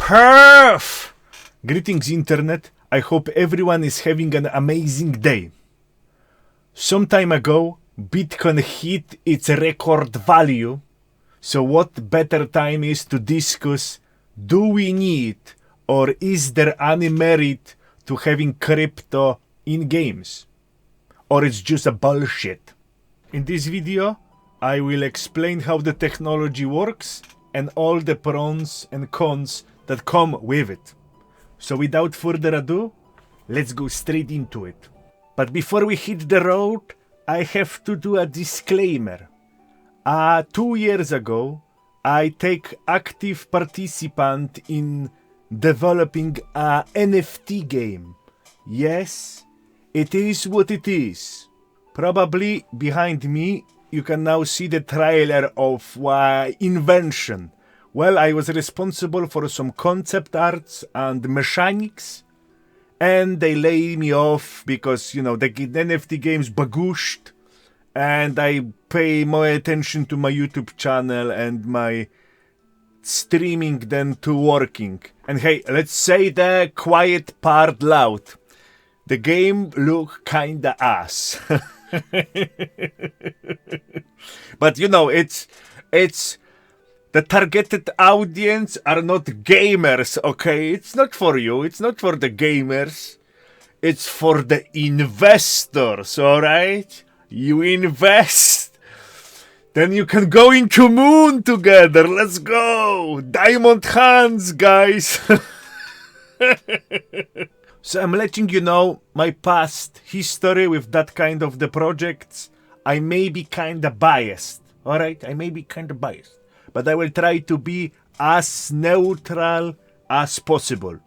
Perf! Greetings, Internet. I hope everyone is having an amazing day. Some time ago, Bitcoin hit its record value. So what better time is to discuss, do we need or is there any merit to having crypto in games? Or it's just a bullshit? In this video, I will explain how the technology works and all the pros and cons that come with it. So without further ado, let's go straight into it. But before we hit the road, I have to do a disclaimer. 2 years ago, I take active participant in developing a NFT game. Yes, it is what it is. Probably behind me, you can now see the trailer of invention. Well, I was responsible for some concept arts and mechanics, and they lay me off because, the NFT game's bagushed, and I pay more attention to my YouTube channel and my streaming than to working. And hey, let's say the quiet part loud. The game look kinda ass. But it's the targeted audience are not gamers, okay? It's not for you. It's not for the gamers. It's for the investors, alright? You invest. Then you can go into moon together. Let's go. Diamond hands, guys. So I'm letting you know my past history with that kind of the projects. I may be kinda biased, alright? I may be kinda biased. But I will try to be as neutral as possible.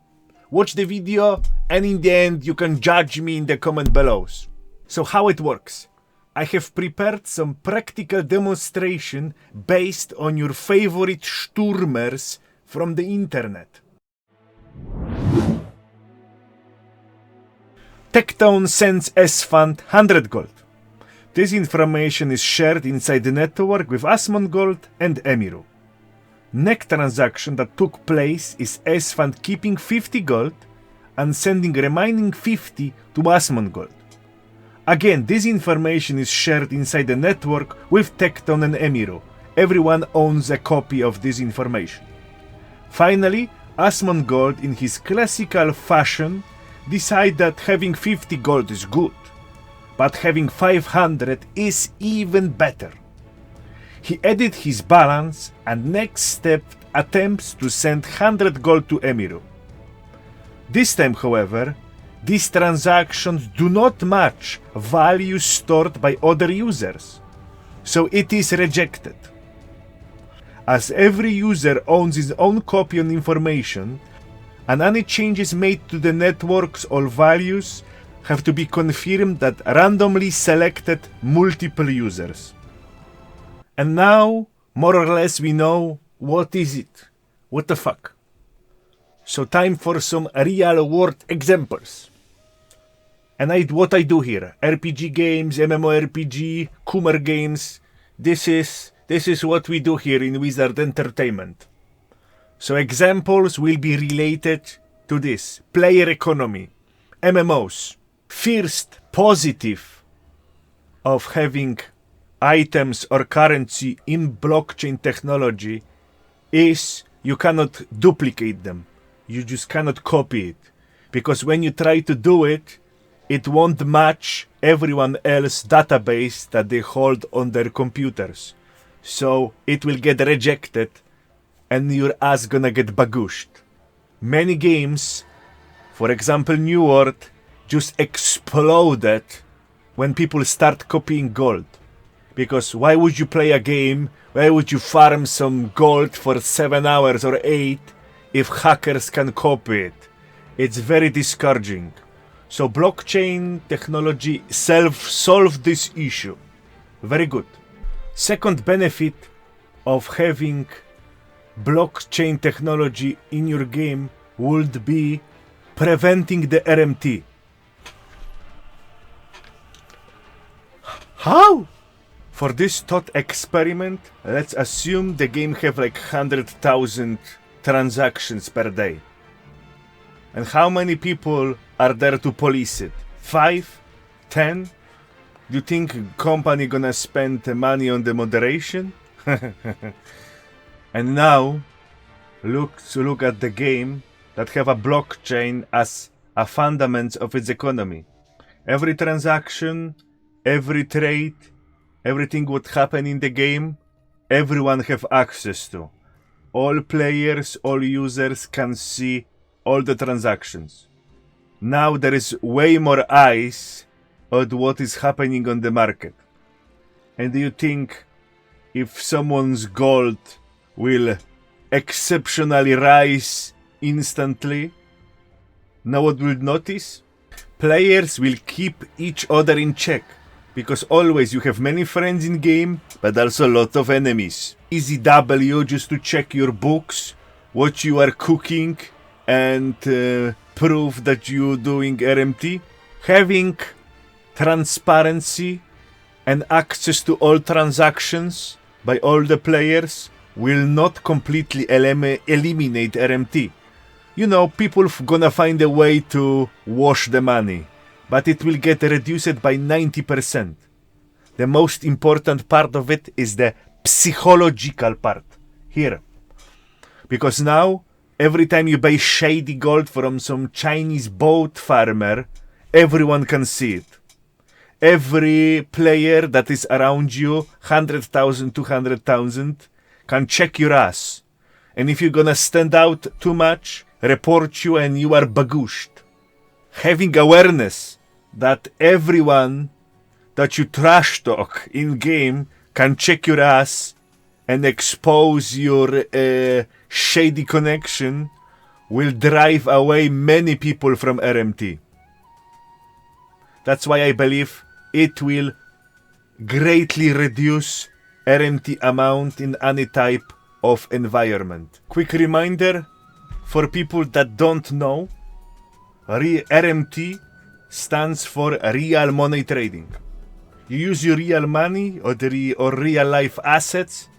Watch the video, and in the end, you can judge me in the comment below. So how it works? I have prepared some practical demonstration based on your favorite Sturmers from the internet. Tecton sends S-Fund 100 gold. This information is shared inside the network with Asmongold and Emiru. Next transaction that took place is S-Fund keeping 50 gold and sending remaining 50 to Asmongold. Again, this information is shared inside the network with Tecton and Emiru. Everyone owns a copy of this information. Finally, Asmongold, in his classical fashion, decided that having 50 gold is good, but having 500 is even better. He added his balance and next step attempts to send 100 gold to Emiru. This time, however, these transactions do not match values stored by other users, so it is rejected. As every user owns his own copy of information, and any changes made to the network's all values have to be confirmed that randomly selected multiple users. And now, more or less, we know what is it. What the fuck? So time for some real world examples. And what I do here, RPG games, MMORPG, Kumar games, this is what we do here in Wizard Entertainment. So examples will be related to this. Player economy, MMOs. First positive of having items or currency in blockchain technology is you cannot duplicate them. You just cannot copy it. Because when you try to do it, it won't match everyone else's database that they hold on their computers. So it will get rejected and your ass gonna get bagushed. Many games, for example New World, just exploded when people start copying gold. Because why would you play a game, why would you farm some gold for 7 hours or 8 if hackers can copy it? It's very discouraging. So blockchain technology solved this issue. Very good. Second benefit of having blockchain technology in your game would be preventing the RMT. How? For this thought experiment, let's assume the game have like 100,000 transactions per day. And how many people are there to police it? 5? 10? Do you think company gonna spend money on the moderation? And now, look at the game that have a blockchain as a fundament of its economy. Every transaction, every trade, everything what happen in the game, everyone have access to. All players, all users can see all the transactions. Now there is way more eyes on what is happening on the market. And do you think if someone's gold will exceptionally rise instantly, no one will notice? Players will keep each other in check, because always you have many friends in game, but also a lot of enemies. Easy W just to check your books, what you are cooking, and prove that you're doing RMT. Having transparency and access to all transactions by all the players will not completely eliminate RMT. You know, people gonna find a way to wash the money, but it will get reduced by 90%. The most important part of it is the psychological part here. Because now, every time you buy shady gold from some Chinese boat farmer, everyone can see it. Every player that is around you, 100,000, 200,000, can check your ass. And if you're gonna stand out too much, report you and you are bagushed. Having awareness that everyone that you trash talk in game can check your ass and expose your shady connection will drive away many people from RMT. That's why I believe it will greatly reduce RMT amount in any type of environment. Quick reminder for people that don't know, RMT stands for real money trading. You use your real money or real life assets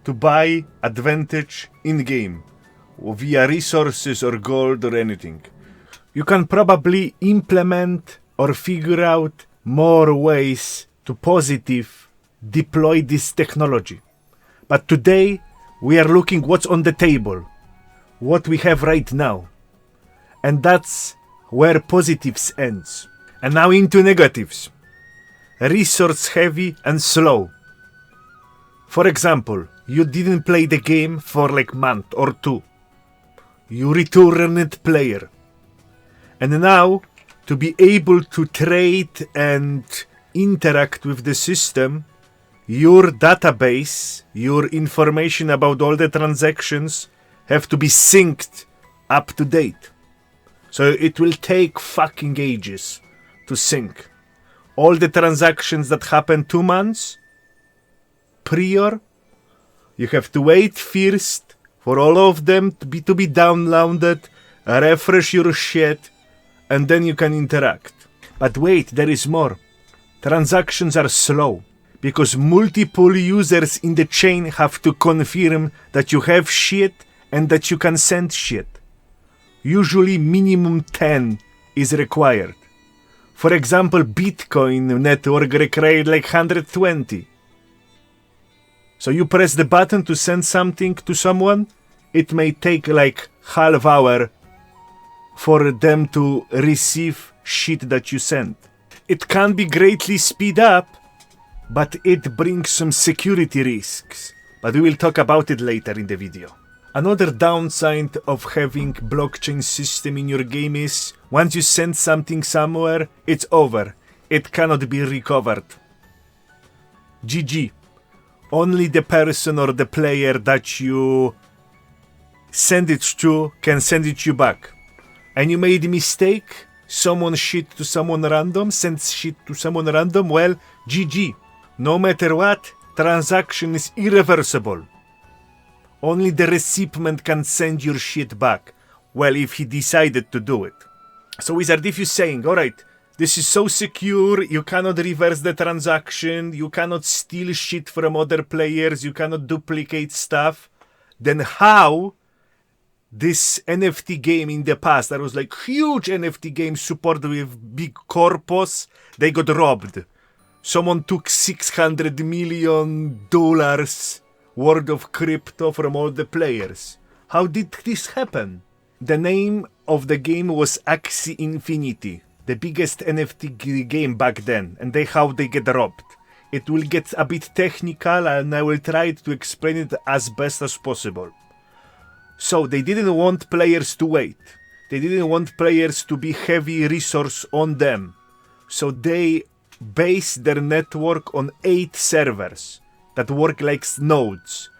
to buy advantage in game via resources or gold or anything. You can probably implement or figure out more ways to positive deploy this technology. But today we are looking what's on the table, what we have right now. And that's where positives ends. And now into negatives. Resource heavy and slow. For example, you didn't play the game for like month or two. You returned player. And now, to be able to trade and interact with the system, your database, your information about all the transactions have to be synced up to date. So it will take fucking ages to sync. All the transactions that happen 2 months prior, you have to wait first for all of them to be downloaded, refresh your shit, and then you can interact. But wait, there is more. Transactions are slow because multiple users in the chain have to confirm that you have shit and that you can send shit. Usually minimum 10 is required. For example, Bitcoin network required like 120. So you press the button to send something to someone, it may take like half hour for them to receive shit that you sent. It can be greatly speed up, but it brings some security risks. But we will talk about it later in the video. Another downside of having blockchain system in your game is once you send something somewhere, it's over. It cannot be recovered. GG. Only the person or the player that you send it to can send it you back. And you made a mistake, someone shit to someone random, sends shit to someone random, well, GG. No matter what, transaction is irreversible. Only the recipient can send your shit back. Well, if he decided to do it. So Wizard, if you're saying, alright, this is so secure, you cannot reverse the transaction, you cannot steal shit from other players, you cannot duplicate stuff, then how this NFT game in the past. There was like huge NFT game supported with big corpus. They got robbed. Someone took $600 million worth of crypto from all the players. How did this happen? The name of the game was Axie Infinity, the biggest NFT game back then, and how they get robbed. It will get a bit technical, and I will try to explain it as best as possible. So they didn't want players to wait. They didn't want players to be heavy resource on them. So they based their network on 8 servers that work like nodes.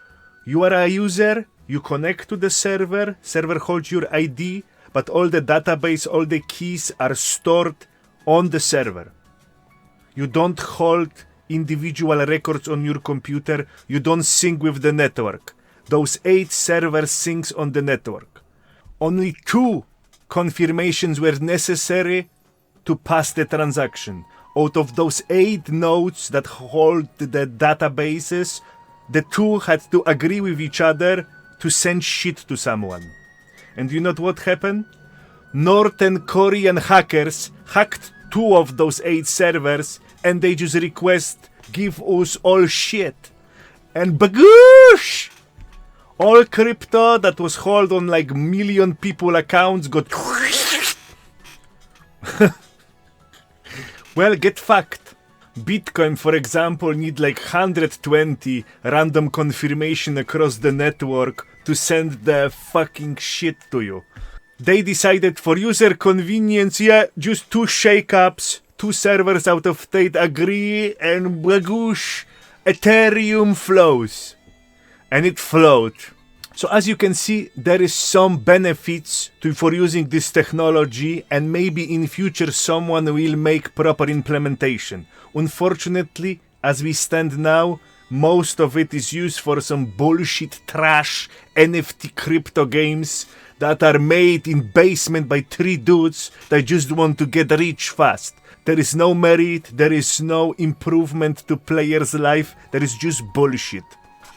You are a user, you connect to the server holds your ID, but all the database, all the keys are stored on the server. You don't hold individual records on your computer, you don't sync with the network. Those 8 servers syncs on the network. Only 2 confirmations were necessary to pass the transaction. Out of those 8 nodes that hold the databases, the 2 had to agree with each other to send shit to someone. And you know what happened? Northern Korean hackers hacked 2 of those 8 servers, and they just request, give us all shit. And bagoosh! All crypto that was held on like million people accounts got... Well, get fucked. Bitcoin, for example, need like 120 random confirmation across the network to send the fucking shit to you. They decided for user convenience, just 2 shakeups, 2 servers out of state agree, and bagoosh, Ethereum flows. And it flowed. So as you can see, there is some benefits for using this technology, and maybe in future someone will make proper implementation. Unfortunately, as we stand now, most of it is used for some bullshit trash NFT crypto games that are made in basement by 3 dudes that just want to get rich fast. There is no merit, there is no improvement to players' life, there is just bullshit.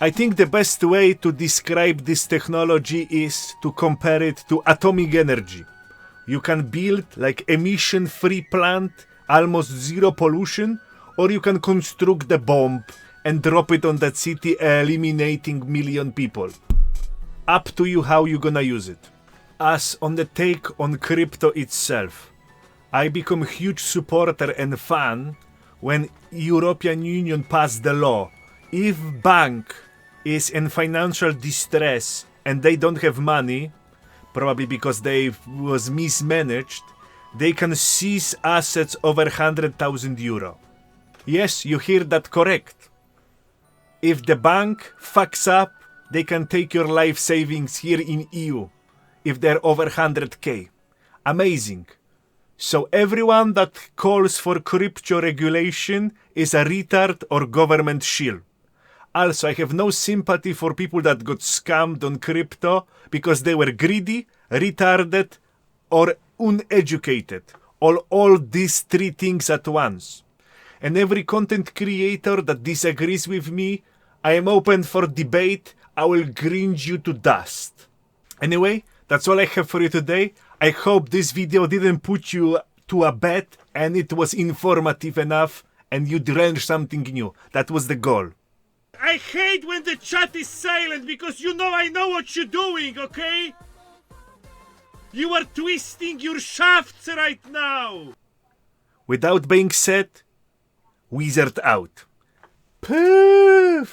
I think the best way to describe this technology is to compare it to atomic energy. You can build like emission-free plant, almost zero pollution, or you can construct the bomb and drop it on that city, eliminating million people. Up to you how you're gonna use it. As on the take on crypto itself, I become a huge supporter and fan when European Union passed the law. If bank is in financial distress and they don't have money, probably because they was mismanaged, they can seize assets over 100,000 euro. Yes, you hear that correct. If the bank fucks up, they can take your life savings here in EU if they're over 100k. Amazing. So everyone that calls for crypto regulation is a retard or government shill. Also, I have no sympathy for people that got scammed on crypto because they were greedy, retarded, or uneducated. All these 3 things at once. And every content creator that disagrees with me, I am open for debate. I will grind you to dust. Anyway, that's all I have for you today. I hope this video didn't put you to a bed and it was informative enough and you learned something new. That was the goal. I hate when the chat is silent because you know I know what you're doing, okay? You are twisting your shafts right now. Without being said, wizard out. Poof!